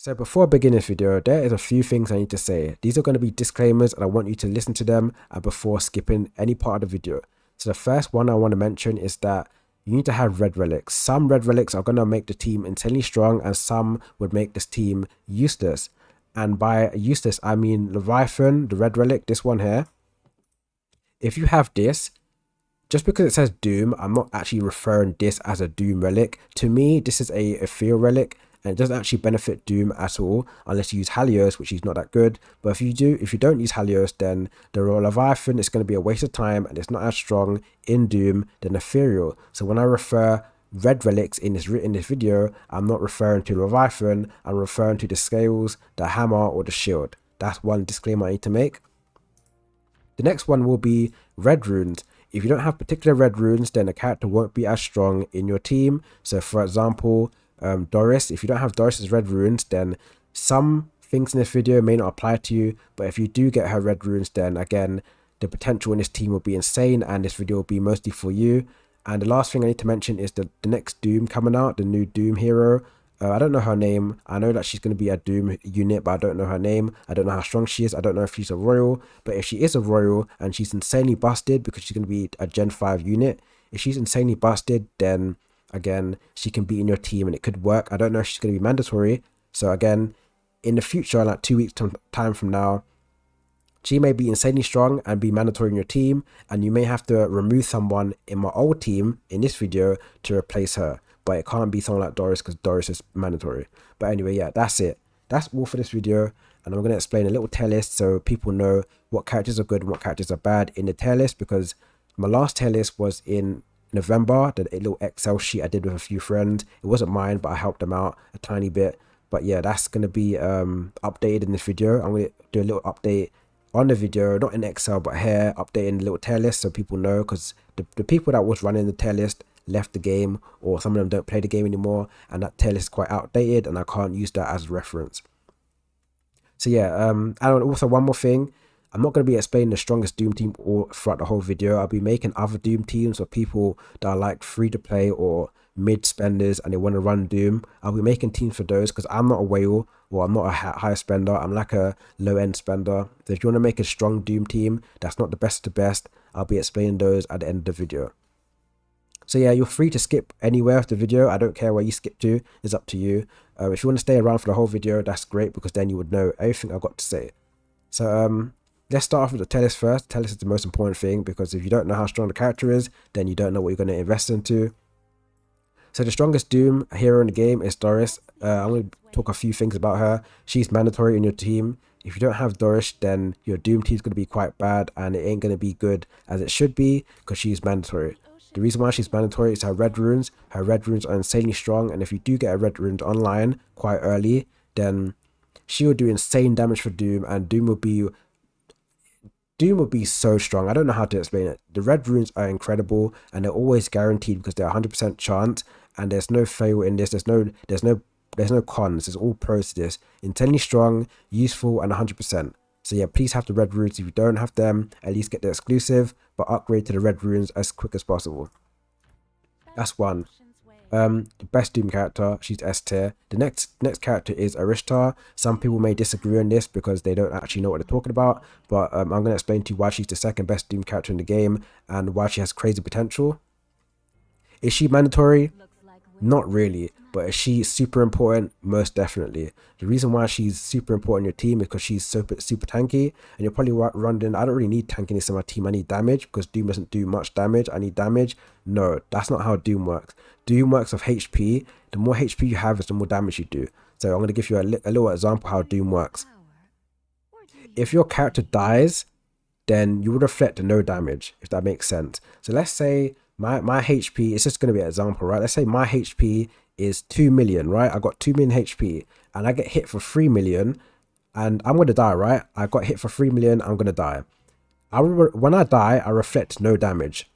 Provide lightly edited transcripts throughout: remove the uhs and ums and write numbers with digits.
So before I begin this video, there is a few things I need to say. These are going to be disclaimers and I want you to listen to them before skipping any part of the video. So the first one I want to mention is that you need to have red relics. Some red relics are going to make the team insanely strong and some would make this team useless. And by useless, I mean Leviathan, the red relic, this one here. If you have this, just because it says Doom, I'm not actually referring this as a Doom relic. To me, this is a ethereal relic. And it doesn't actually benefit Doom at all unless you use Halios, which is not that good. But if you don't use Halios, then the Leviathan is going to be a waste of time and it's not as strong in Doom than Ethereal. So when I refer red relics in this video, I'm not referring to Leviathan, I'm referring to the scales, the hammer, or the shield. That's one disclaimer I need to make. The next one will be red runes. If you don't have particular red runes, then the character won't be as strong in your team. So for example, Doris, if you don't have Doris's red runes, then some things in this video may not apply to you, but if you do get her red runes, then again the potential in this team will be insane and this video will be mostly for you. And the last thing I need to mention is the next Doom coming out, the new Doom hero. I don't know her name. I know that she's going to be a Doom unit, but I don't know her name. I don't know how strong she is. I don't know if she's a royal, but if she is a royal and she's insanely busted because she's going to be a Gen 5 unit, if she's insanely busted, then again, she can be in your team and it could work. I don't know if she's going to be mandatory. So again, in the future, like 2 weeks time from now, she may be insanely strong and be mandatory in your team. And you may have to remove someone in my old team in this video to replace her. But it can't be someone like Doris because Doris is mandatory. But anyway, yeah, that's it. That's all for this video. And I'm going to explain a little tier list so people know what characters are good and what characters are bad in the tier list. Because my last tier list was in November, the little Excel sheet I did with a few friends. It wasn't mine, but I helped them out a tiny bit. But yeah, that's going to be updated in this video. I'm going to do a little update on the video, not in Excel, but here, updating the little tier list so people know, because the people that was running the tier list left the game, or some of them don't play the game anymore, and that tier list is quite outdated and I can't use that as reference. So yeah, and also one more thing, I'm not going to be explaining the strongest Doom team all throughout the whole video. I'll be making other Doom teams for people that are like free to play or mid spenders and they want to run Doom. I'll be making teams for those because I'm not a whale or I'm not a high spender. I'm like a low end spender. So if you want to make a strong Doom team that's not the best of the best, I'll be explaining those at the end of the video. So yeah, you're free to skip anywhere of the video. I don't care where you skip to. It's up to you. If you want to stay around for the whole video, that's great because then you would know everything I've got to say. So let's start off with the tier list first. Tier list is the most important thing because if you don't know how strong the character is, then you don't know what you're going to invest into. So the strongest Doom hero in the game is Doris. I'm going to talk a few things about her. She's mandatory in your team. If you don't have Doris, then your Doom team is going to be quite bad and it ain't going to be good as it should be because she's mandatory. The reason why she's mandatory is her red runes. Her red runes are insanely strong, and if you do get a red runes online quite early, then she will do insane damage for Doom, and Doom will be so strong. I don't know how to explain it. The red runes are incredible, and they're always guaranteed because they're 100% chance, and there's no fail in this. There's no cons. There's all pros to this. Insanely strong, useful, and 100%. So yeah, please have the red runes. If you don't have them, at least get the exclusive, but upgrade to the red runes as quick as possible. That's one. The best Doom character, she's S tier. The next character is Arishtar. Some people may disagree on this because they don't actually know what they're talking about, but I'm going to explain to you why she's the second best Doom character in the game and why she has crazy potential. Is she mandatory? Not really, but is she super important? Most definitely. The reason why she's super important in your team is because she's super tanky, and you're probably wondering, I don't really need tankiness in my team, I need damage because Doom doesn't do much damage, I need damage. No, that's not how Doom works. Doom works of HP. The more HP you have is the more damage you do. So I'm going to give you a little example how Doom works. If your character dies, then you would reflect no damage, if that makes sense. So let's say my HP, it's just going to be an example, right? Let's say my HP is 2 million, right? I got 2 million HP and I get hit for 3 million and I'm going to die, right? I got hit for 3 million, I'm going to die. When I die, I reflect no damage.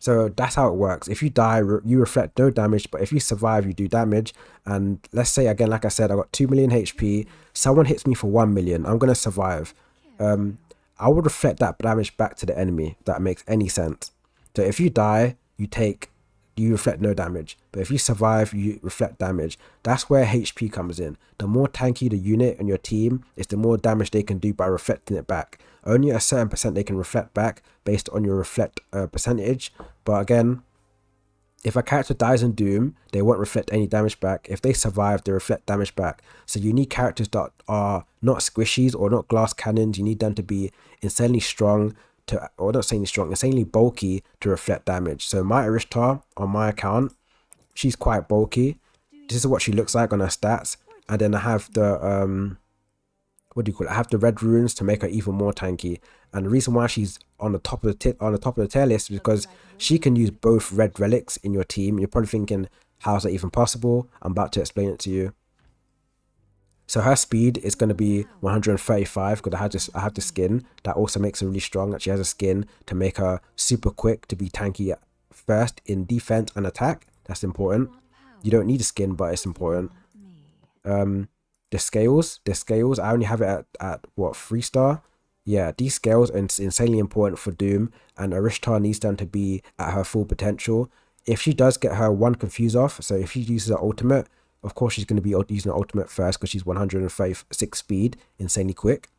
So that's how it works. If you die, you reflect no damage, but if you survive, you do damage. And let's say, again, like I said, I got 2 million HP. Someone hits me for 1 million. I'm going to survive. I would reflect that damage back to the enemy, if that makes any sense. So if you die, you take you reflect no damage. But if you survive, you reflect damage. That's where HP comes in. The more tanky the unit on your team is, the more damage they can do by reflecting it back. Only a certain percent they can reflect back based on your reflect percentage. But again, if a character dies in Doom, they won't reflect any damage back. If they survive, they reflect damage back. So you need characters that are not squishies or not glass cannons. You need them to be insanely strong to, or not insanely strong, insanely bulky to reflect damage. So my Arishtar on my account, she's quite bulky. This is what she looks like on her stats. And then I have the what do you call it? I have the red runes to make her even more tanky. And the reason why she's on the top of the tier list is because she can use both red relics in your team. You're probably thinking, how's that even possible? I'm about to explain it to you. So her speed is going to be 135 because I have the skin that also makes her really strong. That she has a skin to make her super quick to be tanky first in defense and attack. That's important. You don't need a skin, but it's important. The scales, I only have it at what, 3-star? Yeah, these scales are insanely important for Doom, and Arishtar needs them to be at her full potential. If she does get her one confuse off, so if she uses her ultimate, of course she's going to be using her ultimate first because she's 156 speed, insanely quick.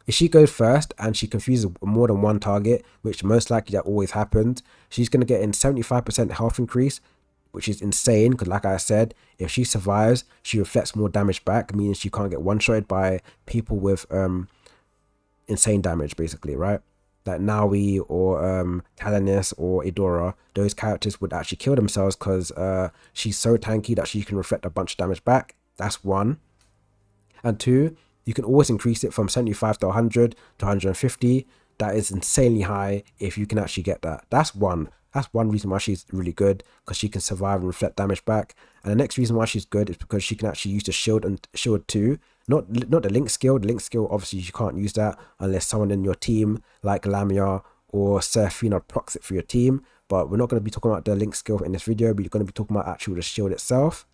If she goes first and she confuses more than one target, which most likely that always happens, she's going to get in 75% health increase, which is insane because, like I said, if she survives, she reflects more damage back, meaning she can't get one-shotted by people with insane damage, basically, right? Like Nawi or Talanis or Idora, those characters would actually kill themselves because she's so tanky that she can reflect a bunch of damage back. That's one. And two, you can always increase it from 75 to 100 to 150. That is insanely high if you can actually get that. That's one reason why she's really good, because she can survive and reflect damage back. And the next reason why she's good is because she can actually use the shield and shield too. Not the link skill. The link skill, obviously you can't use that unless someone in your team like Lamia or Seraphina procs it for your team. But we're not going to be talking about the link skill in this video. We're going to be talking about actually the shield itself.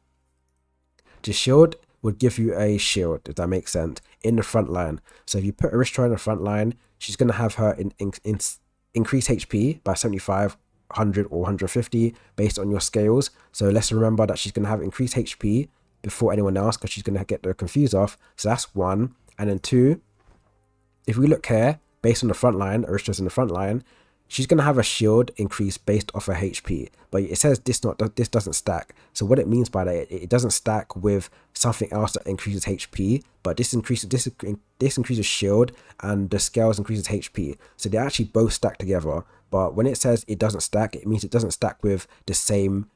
The shield would give you a shield, if that makes sense, in the front line. So if you put Arishtar in the front line, she's going to have her increase HP by 75, 100 or 150 based on your scales. So let's remember that she's going to have increased HP before anyone else because she's going to get the confuse off. So that's one. And then two, if we look here, based on the front line, Arishtar's in the front line, she's going to have a shield increase based off her HP, but it says this doesn't stack. So what it means by that, it doesn't stack with something else that increases HP, but this increases shield and the scales increases HP. So they actually both stack together. But when it says it doesn't stack, it means it doesn't stack with the same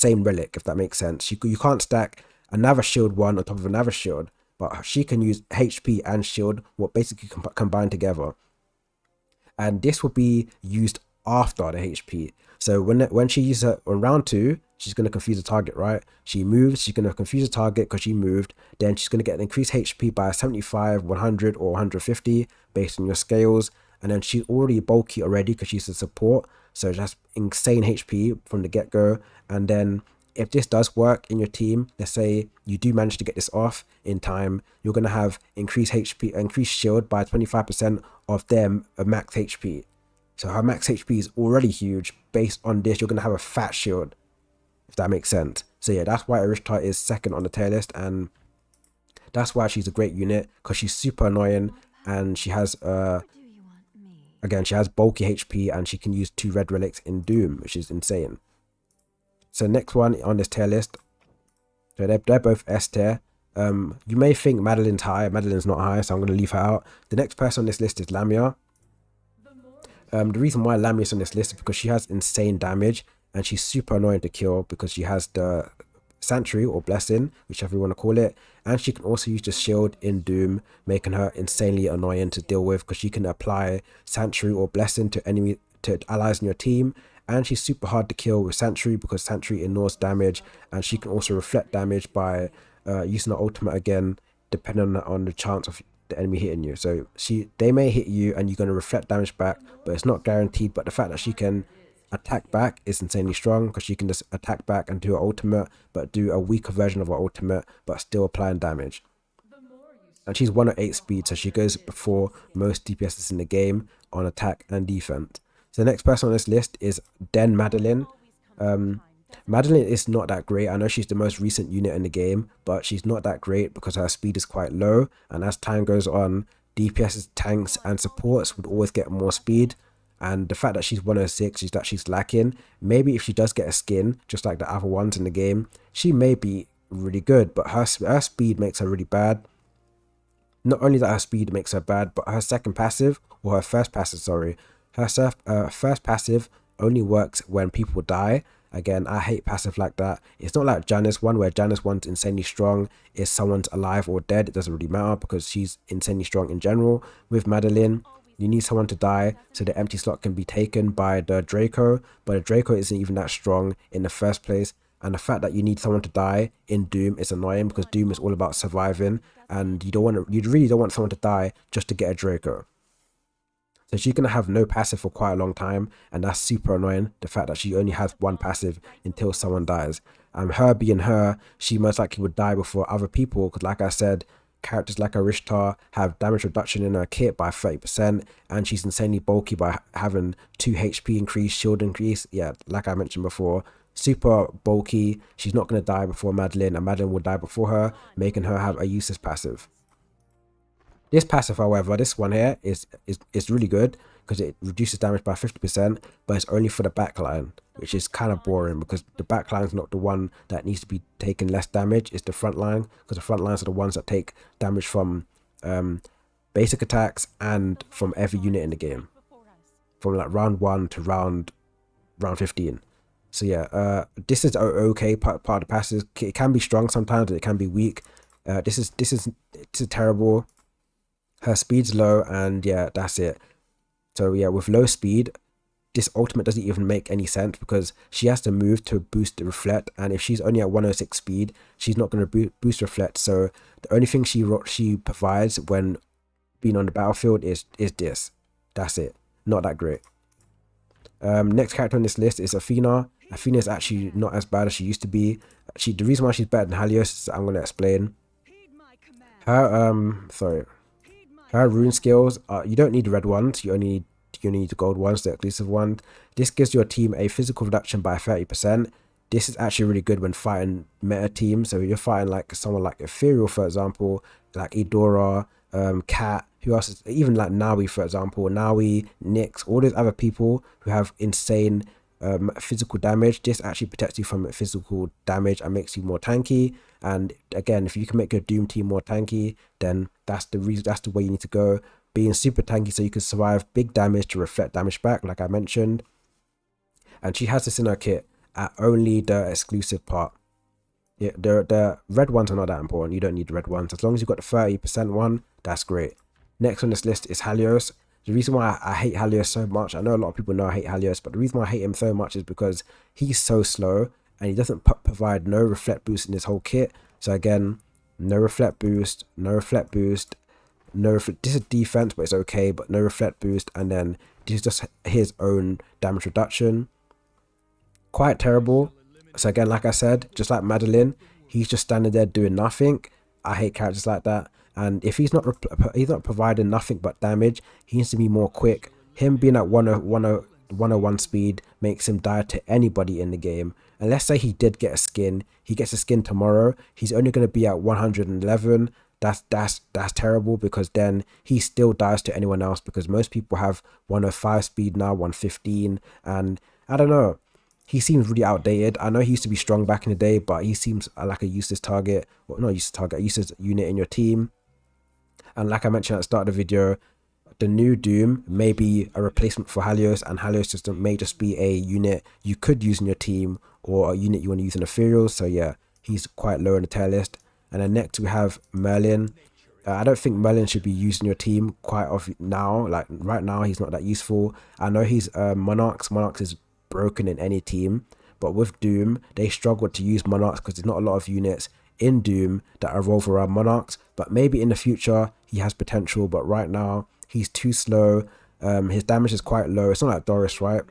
relic, if that makes sense. You can't stack another shield one on top of another shield, but she can use HP and shield, what basically combine together. And this will be used after the HP. So when she uses it on round 2, she's going to confuse the target, right? She moves, she's going to confuse the target because she moved. Then she's going to get an increased HP by 75, 100 or 150 based on your scales. And then she's already bulky already because she's a support. So that's insane HP from the get-go. And then if this does work in your team, let's say you do manage to get this off in time, you're going to have increased HP, increased shield by 25% of their max HP. So her max HP is already huge. Based on this, you're going to have a fat shield, if that makes sense. So yeah, that's why Arishtar is second on the tier list, and that's why she's a great unit, because she's super annoying, and she has again, she has bulky HP, and she can use 2 red relics in Doom, which is insane. So next one on this tier list, so they're both S tier. You may think Madeline's high. Madeline's not high, so I'm going to leave her out. The next person on this list is Lamia. The reason why Lamia's on this list is because she has insane damage, and she's super annoying to kill because she has the Sanctuary or Blessing, whichever you want to call it, and she can also use the shield in Doom, making her insanely annoying to deal with because she can apply Sanctuary or Blessing to allies in your team. And she's super hard to kill with Sanctuary because Sanctuary ignores damage, and she can also reflect damage by using her ultimate again, depending on the chance of the enemy hitting you. So they may hit you and you're going to reflect damage back, but it's not guaranteed. But the fact that she can attack back is insanely strong because she can just attack back and do her ultimate, but do a weaker version of her ultimate, but still applying damage. And she's 108 speed, so she goes before most DPSs in the game on attack and defense. So the next person on this list is Den Madeline. Madeline is not that great. I know she's the most recent unit in the game, but she's not that great because her speed is quite low. And as time goes on, DPS, tanks, and supports would always get more speed. And the fact that she's 106 is that she's lacking. Maybe if she does get a skin, just like the other ones in the game, she may be really good, but her speed makes her really bad. Not only that her speed makes her bad, but her second passive, or her first passive, sorry, first passive only works when people die. Again, I hate passive like that. It's not like Janice one, where Janice one's insanely strong. If someone's alive or dead, it doesn't really matter because she's insanely strong in general. With Madeline, you need someone to die so the empty slot can be taken by the Draco, but the Draco isn't even that strong in the first place. And the fact that you need someone to die in Doom is annoying because Doom is all about surviving, and you really don't want someone to die just to get a Draco. So she's gonna have no passive for quite a long time, and that's super annoying. The fact that she only has one passive until someone dies. Her being her, she most likely would die before other people because, like I said, characters like Arishtar have damage reduction in her kit by 30%, and she's insanely bulky by having 2 HP increase, shield increase. Yeah, like I mentioned before, super bulky. She's not going to die before Madeline, and Madeline will die before her, making her have a useless passive. This passive, however, this one here is really good because it reduces damage by 50%, but it's only for the backline, which is kind of boring because the backline is not the one that needs to be taking less damage. It's the front line, because the front lines are the ones that take damage from basic attacks and from every unit in the game, from like round 1 to round 15. So yeah, this is okay part of the passive. It can be strong sometimes, it can be weak. This is terrible. Her speed's low, and yeah, that's it. So yeah, with low speed, this ultimate doesn't even make any sense because she has to move to boost the reflect, and if she's only at 106 speed, she's not going to boost reflect. So the only thing she provides when being on the battlefield is this. That's it. Not that great. Next character on this list is Athena. Athena is actually not as bad as she used to be. The reason why she's better than Helios is I'm going to explain. Her rune skills, you don't need red ones, you only need the gold ones, the exclusive ones. This gives your team a physical reduction by 30%. This is actually really good when fighting meta teams. So you're fighting like someone like Ethereal, for example, like Eudora, Cat, who else is, even like Nawi, for example, Nawi, Nyx, all those other people who have insane physical damage. This actually protects you from physical damage and makes you more tanky. And again, if you can make your Doom team more tanky, then that's the way you need to go. Being super tanky so you can survive big damage to reflect damage back, like I mentioned. And she has this in her kit at only the exclusive part. Yeah, the red ones are not that important. You don't need the red ones. As long as you've got the 30% one, that's great. Next on this list is Helios. The reason why I hate Helios so much, I know a lot of people know I hate Helios, but the reason why I hate him so much is because he's so slow and he doesn't provide no reflect boost in his whole kit. So again, no reflect boost, no reflect boost, no reflect. This is defense, but it's okay, but no reflect boost. And then this is just his own damage reduction. Quite terrible. So again, like I said, just like Madeline, he's just standing there doing nothing. I hate characters like that. And if he's not providing nothing but damage, he needs to be more quick. Him being at 101 speed makes him die to anybody in the game. And let's say he did get a skin, he gets a skin tomorrow, he's only going to be at 111. That's terrible, because then he still dies to anyone else, because most people have 105 speed now, 115, and I don't know. He seems really outdated. I know he used to be strong back in the day, but he seems like a useless target. Well, not useless target, a useless unit in your team. And like I mentioned at the start of the video, the new Doom may be a replacement for Helios, and Helios may just be a unit you could use in your team, or a unit you want to use in Ethereal. So yeah, he's quite low in the tier list. And then next we have Merlin. I don't think Merlin should be used in your team quite often now. Like right now, he's not that useful. I know he's Monarchs. Monarchs is broken in any team, but with Doom, they struggle to use Monarchs because there's not a lot of units in Doom that revolve around Monarchs. But maybe in the future, he has potential. But right now, he's too slow. His damage is quite low. It's not like Doris, right?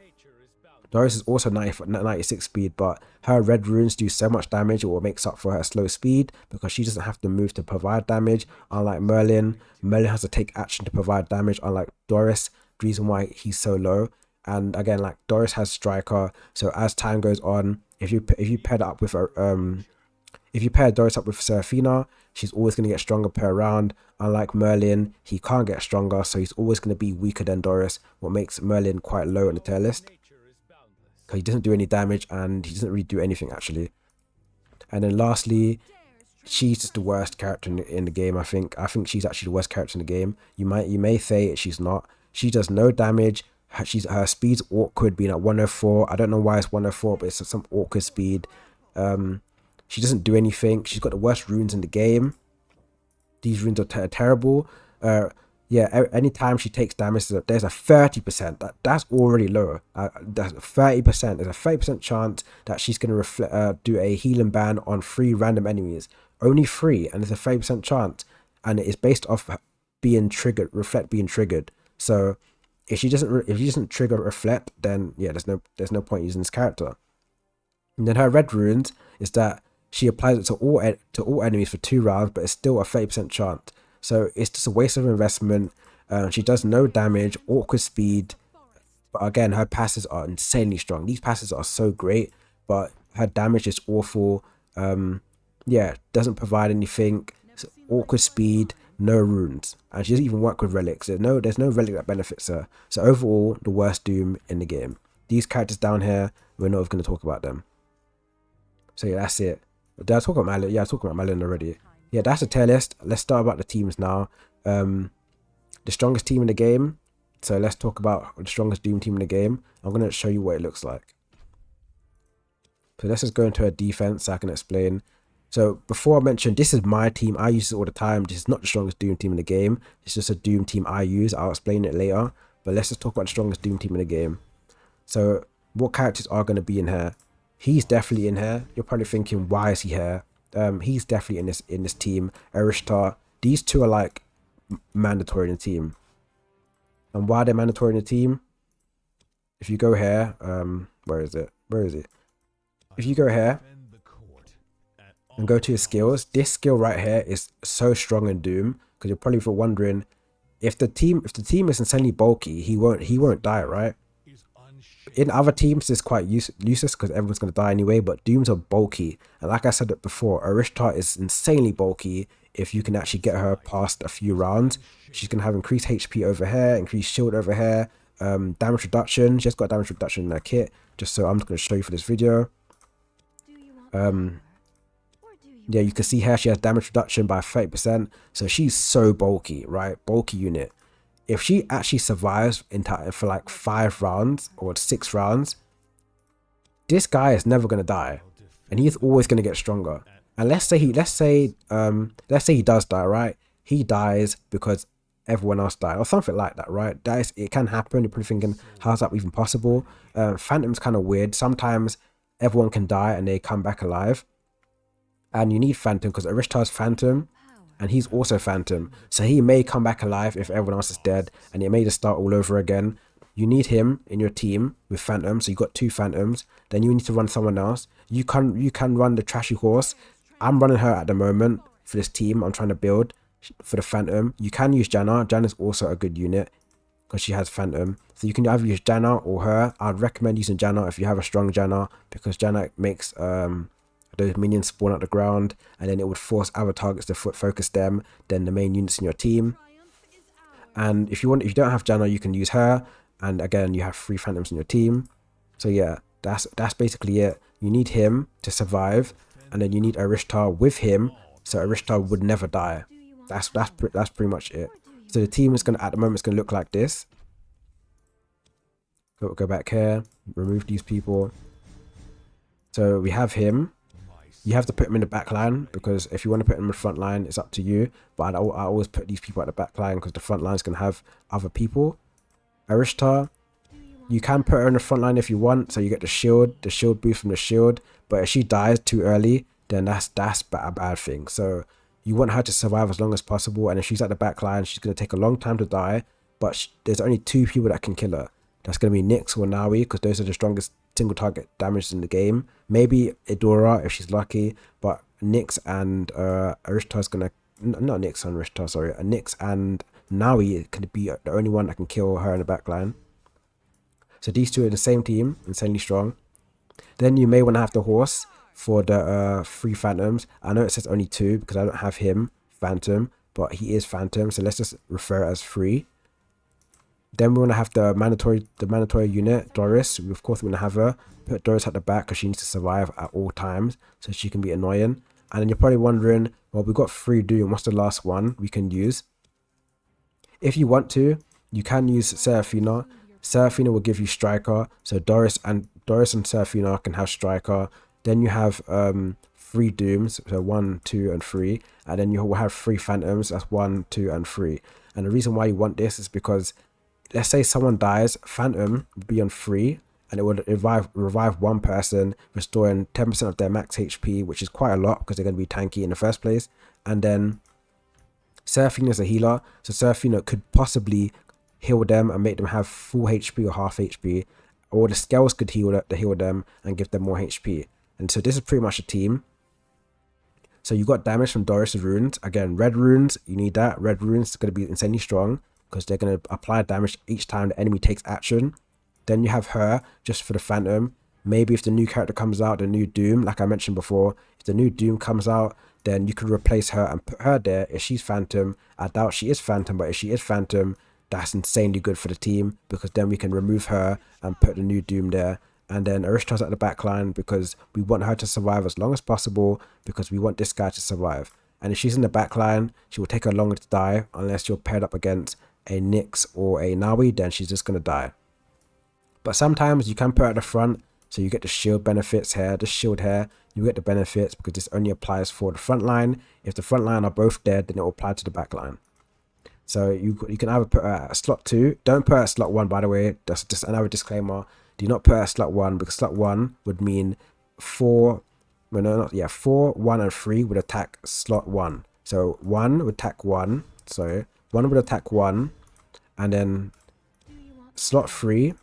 Doris is also 96 speed, but her red runes do so much damage, or makes up for her slow speed, because she doesn't have to move to provide damage. Unlike Merlin, Merlin has to take action to provide damage, unlike Doris. The reason why he's so low. And again, like Doris has striker, so as time goes on, if you pair that up with if you pair Doris up with Seraphina, she's always going to get stronger per round. Unlike Merlin, he can't get stronger, so he's always going to be weaker than Doris, what makes Merlin quite low on the tier list, because he doesn't do any damage and he doesn't really do anything actually. And then lastly, she's just the worst character in the game. I think she's actually the worst character in the game. You may say she's not. She does no damage. Her speed's awkward, being at 104. I don't know why it's 104, but it's some awkward speed. She doesn't do anything. She's got the worst runes in the game. These runes are terrible. Yeah, anytime she takes damage, there's a 30%. That's already low. That's 30%. There's a 30% chance that she's going to do a healing ban on 3 random enemies. Only 3, and there's a 30% chance. And it is based off being triggered, reflect being triggered. So if she doesn't trigger reflect, then yeah, there's no point using this character. And then her red runes is that she applies it to all enemies for 2 rounds, but it's still a 30% chance. So it's just a waste of investment. She does no damage, awkward speed, but again, her passes are insanely strong. These passes are so great, but her damage is awful. Yeah, doesn't provide anything. It's awkward speed, no runes, and she doesn't even work with relics. There's no relic that benefits her. So overall, the worst Doom in the game. These characters down here, we're not even going to talk about them. So yeah, that's it. Did I talk about Malin? Yeah, I talked about Malin already. Yeah, that's a tier list. Let's start about the teams now. The strongest team in the game. So let's talk about the strongest Doom team in the game. I'm going to show you what it looks like. So let's just go into a defense so I can explain. So before I mentioned, this is my team. I use it all the time. This is not the strongest Doom team in the game. It's just a Doom team I use. I'll explain it later. But let's just talk about the strongest Doom team in the game. So what characters are going to be in here? He's definitely in here. You're probably thinking, why is he here? He's definitely in this team. Arishtar. These two are like mandatory in the team. And why they're mandatory in the team? If you go here, where is it? If you go here and go to his skills, this skill right here is so strong in Doom, because you're probably wondering, if the team is insanely bulky, he won't die, right? In other teams, it's quite useless because everyone's going to die anyway, but Dooms are bulky. And like I said it before, Arishtar is insanely bulky. If you can actually get her past a few rounds, she's going to have increased HP over here, increased shield over here, damage reduction. She's got damage reduction in her kit, just so I'm just going to show you for this video. Yeah, you can see here she has damage reduction by 30%. So she's so bulky, right? Bulky unit. If she actually survives for like 5 rounds or 6 rounds, this guy is never going to die, and he's always going to get stronger. And let's say he does die, right? He dies because everyone else died or something like that, right? It can happen. You're probably thinking, how's that even possible? Phantom's kind of weird. Sometimes everyone can die and they come back alive, and you need Phantom because Arishtar's Phantom. And he's also Phantom, so he may come back alive if everyone else is dead, and it may just start all over again. You need him in your team with Phantom, so you've got 2 Phantoms. Then you need to run someone else. You can run the trashy horse. I'm running her at the moment for this team I'm trying to build for the Phantom. You can use Janna. Janna's also a good unit because she has Phantom. So you can either use Janna or her. I'd recommend using Janna if you have a strong Janna, because Janna makes those minions spawn out the ground, and then it would force other targets to focus them, then the main units in your team. And if you don't have Janna, you can use her, and again you have 3 Phantoms in your team. So yeah, that's basically it. You need him to survive, and then you need Arishtar with him, so Arishtar would never die. That's pretty much it. So the team is at the moment it's gonna look like this. Go back here, remove these people. So we have him. You have to put him in the back line, because if you want to put him in the front line, it's up to you. But I always put these people at the back line because the front line is going to have other people. Arishtar, you can put her in the front line if you want, so you get the shield boost from the shield. But if she dies too early, then that's a bad thing. So you want her to survive as long as possible. And if she's at the back line, she's going to take a long time to die. But there's only 2 people that can kill her. That's going to be Nyx or Nawi, because those are the strongest single target damage in the game. Maybe Idora if she's lucky, but Nyx and Arishtar's gonna, not Nyx and Arishtar, sorry, Nyx and Nawi could be the only one that can kill her in the backline. So these two are in the same team, insanely strong. Then you may want to have the horse for the 3 phantoms. I know it says only 2 because I don't have him phantom, but he is phantom, so let's just refer it as 3. Then we want to have the mandatory unit, Doris. Of course, we want to have her. Put Doris at the back because she needs to survive at all times, so she can be annoying. And then you're probably wondering, well, we've got 3 Doom. What's the last one we can use? If you want to, you can use Seraphina. Seraphina will give you Striker, so Doris and Seraphina can have Striker. Then you have 3 Dooms, so 1, 2, and 3, and then you will have 3 Phantoms. That's 1, 2, and 3. And the reason why you want this is because, let's say someone dies, Phantom would be on 3, and it would revive one person, restoring 10% of their max HP, which is quite a lot because they're going to be tanky in the first place. And then Seraphina is a healer, so Seraphina could possibly heal them and make them have full HP or half HP, or the scales could heal them and give them more HP. And so this is pretty much a team. So you got damage from Doris' runes. Again, red runes, you need that. Red runes are going to be insanely strong because they're going to apply damage each time the enemy takes action. Then you have her just for the Phantom. Maybe if the new character comes out, the new Doom, like I mentioned before, if the new Doom comes out, then you can replace her and put her there if she's Phantom. I doubt she is Phantom, but if she is Phantom, that's insanely good for the team because then we can remove her and put the new Doom there. And then Arista's at the back line because we want her to survive as long as possible because we want this guy to survive. And if she's in the back line, she will take her longer to die unless you're paired up against a Nyx or a Nawi, then she's just going to die. But sometimes you can put her at the front, so you get the shield benefits here, the shield here, you get the benefits because this only applies for the front line. If the front line are both dead, then it will apply to the back line. So you can either put her at slot 2, don't put her at slot 1 by the way, that's just another disclaimer. Do not put her at slot 1 because slot 1 would mean 4, 1 and 3 would attack slot 1. So 1 would attack 1, sorry, 1 would attack 1, and then slot 3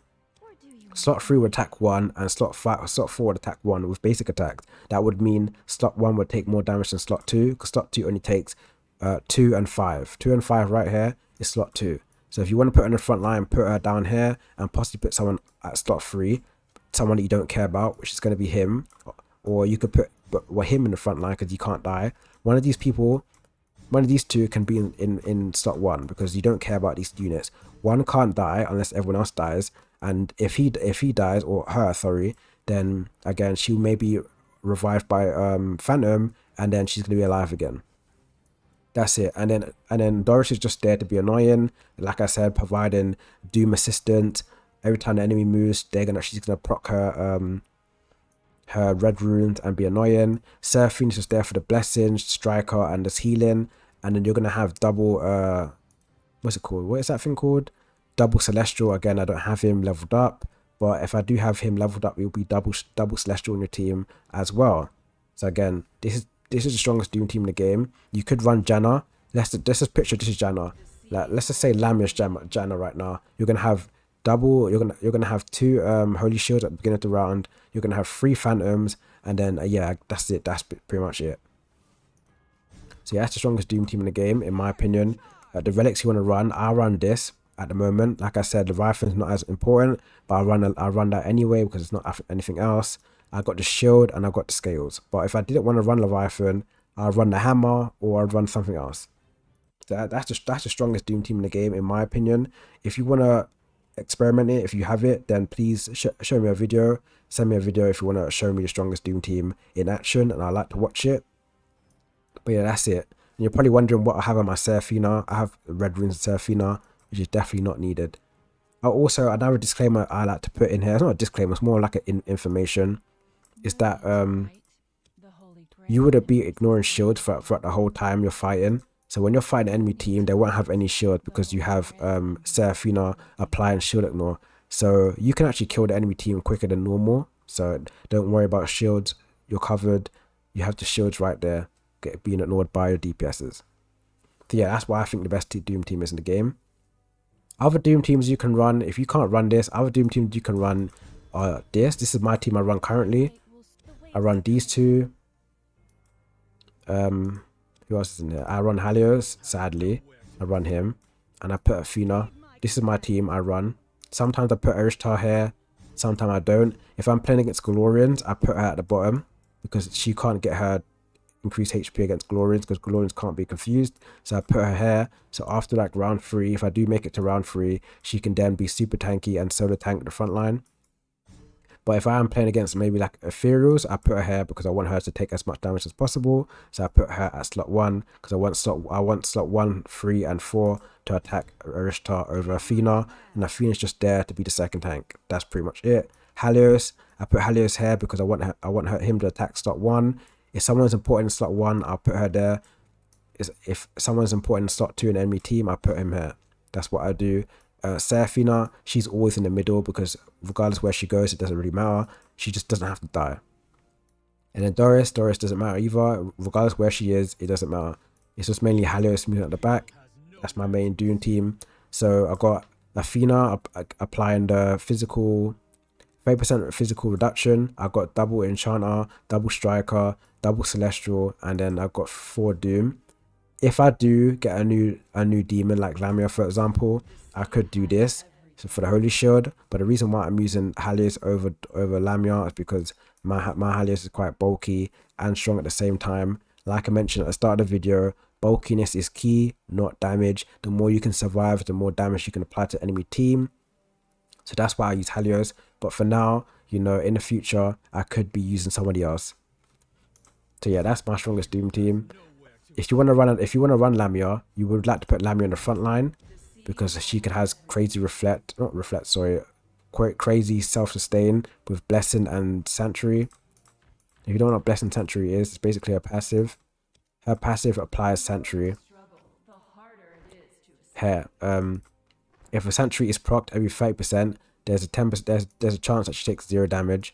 would attack 1, and slot 4 would attack 1 with basic attacks. That would mean slot 1 would take more damage than slot 2 because slot 2 only takes 2 and 5. 2 and 5 right here is slot 2. So if you want to put her in the front line, put her down here and possibly put someone at slot 3, someone that you don't care about, which is going to be him. Or you could put him in the front line because he can't die. One of these two can be in slot 1 because you don't care about these units. One can't die unless everyone else dies. And if he dies, or her, sorry, then again, she may be revived by Phantom and then she's going to be alive again. That's it. And then Doris is just there to be annoying. Like I said, providing Doom assistance. Every time the enemy moves, she's gonna proc her her red runes and be annoying. Seraphine is just there for the blessings, Striker, and this healing. And then you're gonna have double what's it called? What is that thing called? Double Celestial. Again, I don't have him leveled up, but if I do have him leveled up, it will be double Celestial on your team as well. So again, this is the strongest Doom team in the game. You could run Janna. Let's just picture this is Janna. Like, let's just say Lamia's Janna right now. You're gonna have double. You're gonna have 2 Holy Shields at the beginning of the round. You're gonna have 3 Phantoms, and then yeah, that's it. That's pretty much it. So yeah, that's the strongest Doom team in the game, in my opinion. The relics you want to run, I'll run this at the moment. Like I said, the Leviathan's not as important, but I'll run that anyway because it's not anything else. I got the shield and I got the scales. But if I didn't want to run Leviathan, I'll run the hammer or I'll run something else. So that's the strongest Doom team in the game, in my opinion. If you want to experiment it, if you have it, then please show me a video. Send me a video if you want to show me the strongest Doom team in action, and I like to watch it. But yeah, that's it. And you're probably wondering what I have on my Seraphina. I have red runes Seraphina, which is definitely not needed. Also, another disclaimer I like to put in here, it's not a disclaimer, it's more like an information, is that you wouldn't be ignoring shields throughout the whole time you're fighting. So when you're fighting an enemy team, they won't have any shield because you have Seraphina applying shield ignore. So you can actually kill the enemy team quicker than normal. So don't worry about shields, you're covered. You have the shields right there, being ignored by your DPSs. So yeah, that's why I think the best Doom team is in the game. Other Doom teams you can run, if you can't run this, other Doom teams you can run this. This is my team I run currently. I run these two. Who else is in here? I run Helios, sadly. I run him. And I put Athena. This is my team I run. Sometimes I put Arishtar here, sometimes I don't. If I'm playing against Glorians, I put her at the bottom because she can't get her increased HP against Glorians because Glorians can't be confused. So I put her here. So after like round 3, if I do make it to round 3, she can then be super tanky and solo tank the front line. But if I am playing against maybe like Ethereals, I put her here because I want her to take as much damage as possible. So I put her at slot 1 because I want slot 1, 3, and 4 to attack Arishtar over Athena, and Athena's just there to be the second tank. That's pretty much it. Helios, I put Helios here because I want him to attack slot 1. If someone's important in slot 1, I'll put her there. If someone's important in slot 2 in enemy team, I put him here. That's what I do. Seraphina, she's always in the middle because regardless where she goes, it doesn't really matter. She just doesn't have to die. And then Doris doesn't matter either. Regardless where she is, it doesn't matter. It's just mainly Helios moving at the back. That's my main Doom team. So I got Athena applying the physical 30% physical reduction. I got double Enchanter, double Striker, double Celestial, and then I've got 4 Doom. If I do get a new demon like Lamia, for example, I could do this for the Holy Shield. But the reason why I'm using Helios over Lamia is because my Helios is quite bulky and strong at the same time. Like I mentioned at the start of the video, bulkiness is key, not damage. The more you can survive, the more damage you can apply to enemy team. So that's why I use Helios. But for now, you know, in the future, I could be using somebody else. So yeah, that's my strongest Doom team. If you want to run Lamia, you would like to put Lamia in the front line because she could has crazy crazy self-sustain with Blessing and Sanctuary. If you don't know what Blessing Sanctuary is, it's basically a passive. Her passive applies Sanctuary. Here, if a Sanctuary is procced every 30%, there's a 10%. There's a chance that she takes 0 damage.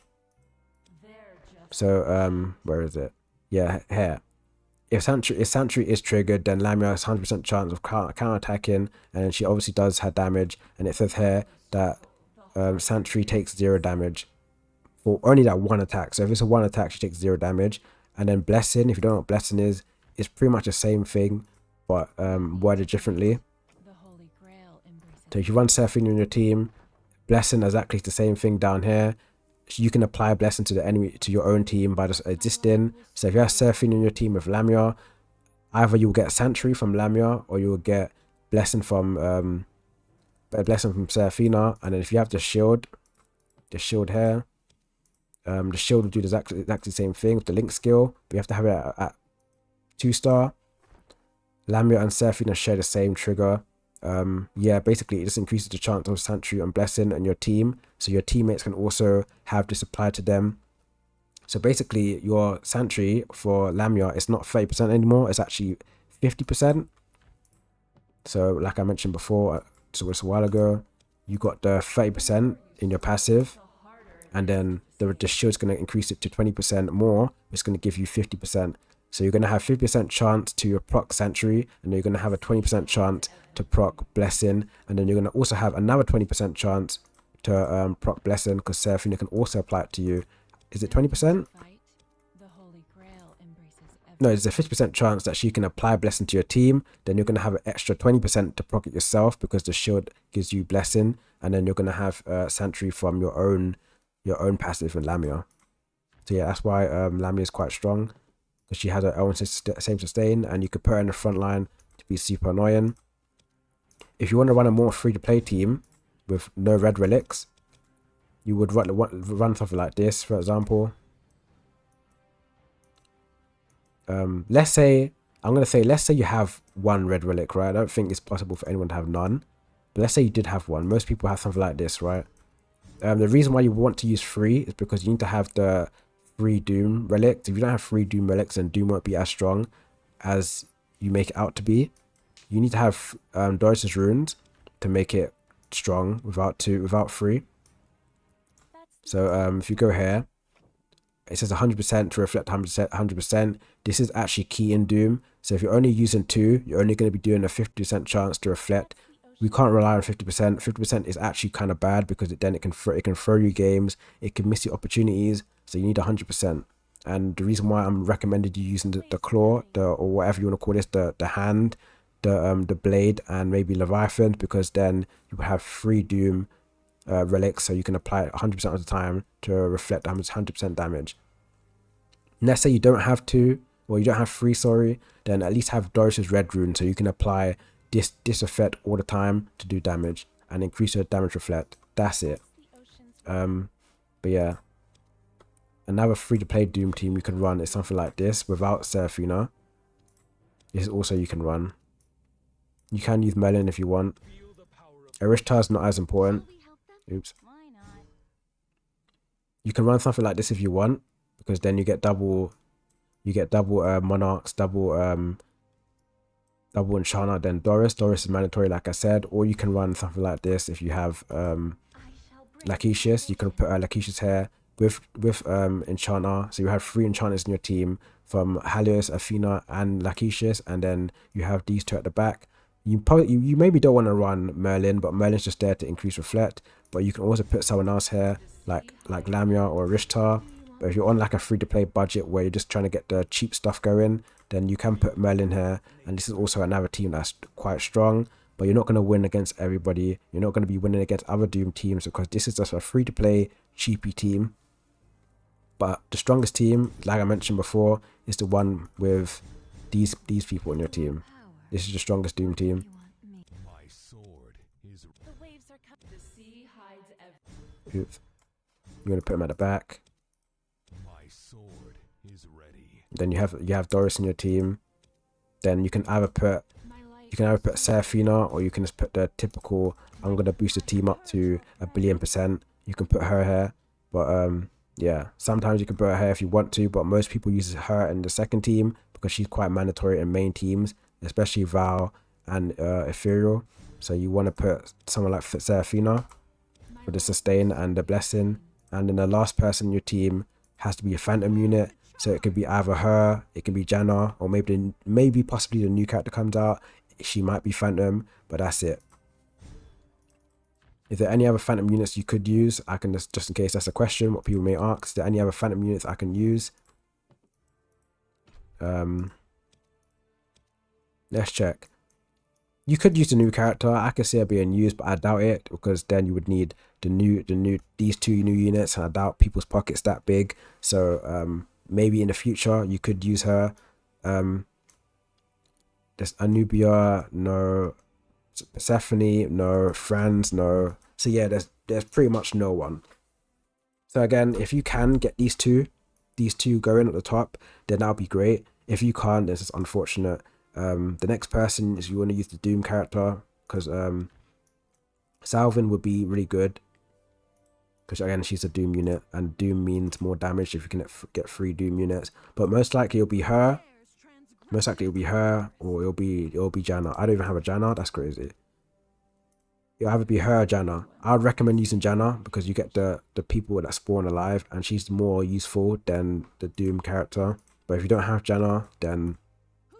So where is it? Yeah, here. If Sanctuary is triggered, then Lamia has 100% chance of counter attacking, and then she obviously does her damage. And it says here that Sanctuary takes 0 damage for only that one attack. So if it's a one attack, she takes 0 damage. And then Blessing, if you don't know what Blessing is, it's pretty much the same thing, but worded differently. So if you run Seraphine in your team, Blessing is exactly the same thing down here. You can apply Blessing to the enemy, to your own team by just existing. So if you have Seraphine in your team with Lamia, either you'll get Sanctuary from Lamia or you'll get Blessing from Seraphina. And then if you have the shield here, the shield will do exactly the same thing with the link skill, but you have to have it at 2-star. Lamia and Seraphina share the same trigger. Yeah, basically it just increases the chance of Sanctuary and Blessing and your team, so your teammates can also have this applied to them. So basically your Sanctuary for Lamia is not 30% anymore, it's actually 50%. So like I mentioned before, so just a while ago, you got the 30% in your passive, and then the shield's going to increase it to 20% more, it's going to give you 50%. So you're going to have 50% chance to proc Sanctuary, and then you're going to have a 20% chance to proc Blessing, and then you're going to also have another 20% chance to proc Blessing, because Seraphina can also apply it to you. Is it 20%? No, there's a 50% chance that she can apply Blessing to your team. Then you're going to have an extra 20% to proc it yourself because the shield gives you Blessing, and then you're going to have Sanctuary from your own passive in Lamia. So yeah, that's why Lamia is quite strong, because she has her own same sustain, and you could put her in the front line to be super annoying. If you want to run a more free-to-play team with no red relics, you would run something like this, for example. Let's say you have 1 red relic, right? I don't think it's possible for anyone to have none, but let's say you did have 1. Most people have something like this, right? The reason why you want to use 3 is because you need to have the 3 Doom relics. If you don't have 3 Doom relics, then Doom won't be as strong as you make it out to be. You need to have Doris's runes to make it strong without 3. So if you go here, it says 100% to reflect 100%. This is actually key in Doom. So if you're only using 2, you're only going to be doing a 50% chance to reflect. We can't rely on 50%. 50% is actually kind of bad because it can throw you games. It can miss you opportunities. So you need 100%. And the reason why I'm recommending you using the claw, or whatever you want to call this, the hand, the blade, and maybe Leviathan, because then you have 3 Doom relics, so you can apply it 100% of the time to reflect 100% damage. And let's say you don't have two, or you don't have three, sorry, then at least have Doris's red rune, so you can apply this effect all the time to do damage and increase your damage reflect. That's it. But yeah, another free-to-play Doom team you can run is something like this without Seraphina. This is also you can run. You can use Merlin if you want. Arishtar is not as important. Oops. You can run something like this if you want, because then you get double monarchs, double enchanter, then Doris is mandatory, like I said. Or you can run something like this if you have Laquitius. You can put Laquitius here with enchanter, so you have 3 enchanters in your team from Helios, Athena, and Laquitius, and then you have these 2 at the back. You maybe don't want to run Merlin, but Merlin's just there to increase reflect. But you can also put someone else here, like Lamia or Rishtar. But if you're on like a free-to-play budget where you're just trying to get the cheap stuff going, then you can put Merlin here. And this is also another team that's quite strong, but you're not going to win against everybody. You're not going to be winning against other Doom teams, because this is just a free-to-play cheapy team. But the strongest team, like I mentioned before, is the one with these people in your team. This is the strongest Doom team. Oops. You're going to put him at the back. Then you have Doris in your team. Then you can either put Seraphina, or you can just put the typical, I'm gonna boost the team up to 1,000,000,000%. You can put her here. But yeah, sometimes you can put her here if you want to, but most people use her in the second team because she's quite mandatory in main teams, especially Val and Ethereal. So you want to put someone like Seraphina for the sustain and the blessing. And then the last person in your team has to be a phantom unit. So it could be either her, it can be Janna, or maybe possibly the new character comes out. She might be Phantom, but that's it. Is there any other Phantom units you could use? I can just in case that's a question, what people may ask. Is there any other Phantom units I can use? Let's check. You could use the new character. I could see it being used, but I doubt it, because then you would need these 2 new units, and I doubt people's pockets that big. So maybe in the future you could use her. There's Anubia, no. Persephone, no. Franz, no. So yeah, there's pretty much no one. So again, if you can get these two going at the top, then that'll be great. If you can't, this is unfortunate. The next person is, you want to use the Doom character, because Salvin would be really good, because again she's a Doom unit, and Doom means more damage if you can get 3 Doom units. But most likely it'll be her. Most likely it'll be her, or it'll be Janna. I don't even have a Janna. That's crazy. It'll either be her or Janna. I would recommend using Janna, because you get the people that spawn alive, and she's more useful than the Doom character. But if you don't have Janna, then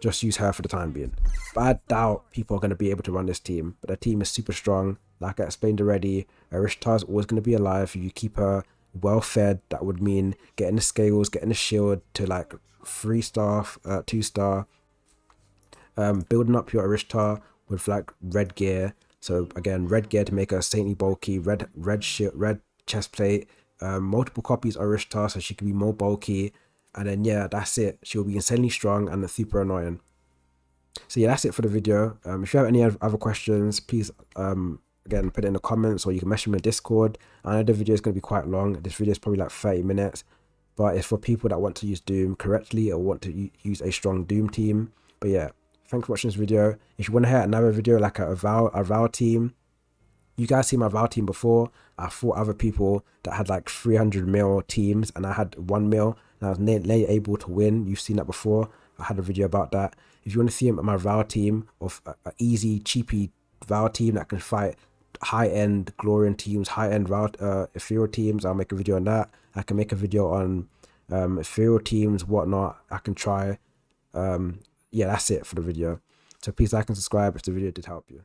just use her for the time being. But I doubt people are going to be able to run this team. But the team is super strong. Like I explained already, Arishtar is always going to be alive. If you keep her well fed, that would mean getting the scales, getting the shield to like 3-star, 2-star. Building up your Arishtar with like red gear. So again, red gear to make her saintly bulky, red shield, red chest plate, multiple copies of Arishtar so she can be more bulky. And then yeah, that's it. She'll be insanely strong and super annoying. So yeah, that's it for the video. If you have any other questions, please again put it in the comments, or you can message me in Discord. I know the video is going to be quite long. This video is probably like 30 minutes, but it's for people that want to use Doom correctly or want to use a strong Doom team. But yeah, thanks for watching this video. If you want to hear another video like a Val team, you guys see my Val team before. I fought other people that had like 300 mil teams, and I had 1 mil, and I was nearly able to win. You've seen that before. I had a video about that. If you want to see my Val team, of an easy, cheapy Val team that can fight high-end Glorian teams, high-end Ethereal teams, I'll make a video on that. I can make a video on Ethereal teams, whatnot. I can try. Yeah, that's it for the video. So please like and subscribe if the video did help you.